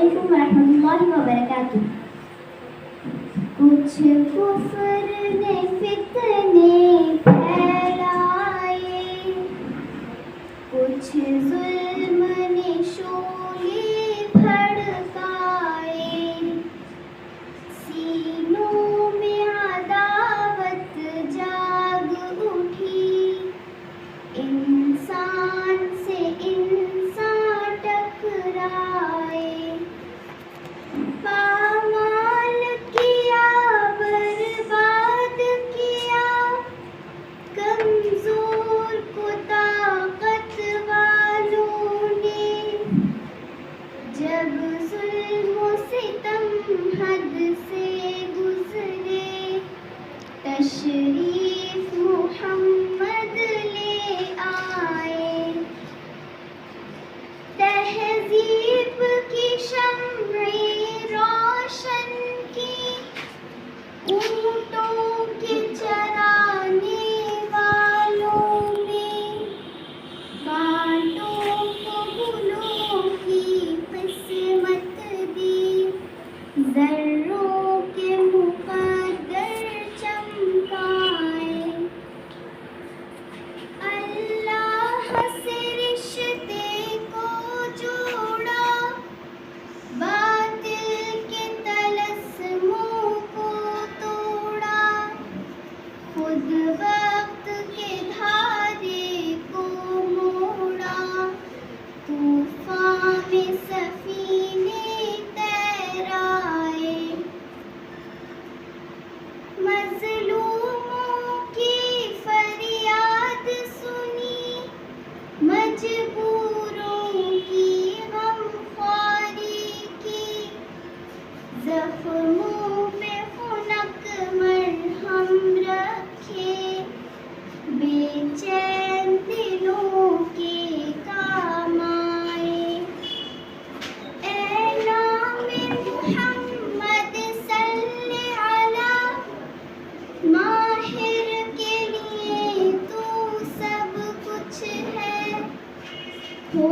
अस्सलामुअलैकुम वरहमतुल्लाहि वबरकातुह। कुछ कुफ्र ने फितने फैलाए, कुछ जुल्म ने शोले भड़काए, सीनों में अदावत जाग उठी, इंसान से इंसान टकराए। पामाल किया, बर्बाद किया, कमजोर को ताकत वालों ने। जब जुल्म सितम हद से गुजरे, तशरीफ मुहम्मद ले आए। तहजीब की शम्ए रोशन की, ऊँटों के चराने वालों में। कांटों को गुलों की किस्मत दी, ज़र्रों के मुक़द्दर चमकाए। अल्लाह से रिश्ते को जोड़ा, बातिल के तलस्मुओं को तोड़ा। खुद वक्त के धारे को मोड़ा, तूफान में सफीने तैराए। मज़लूमों की फरियाद सुनी, मजबूरों की गमख्वारी की। ज़ख्मों पे खुनक मरहम रखे, बेचैन दिलों के काम आए। ऐ नामे मुहम्मद सल्ले अला, माहिर के लिए तू सब कुछ है। हो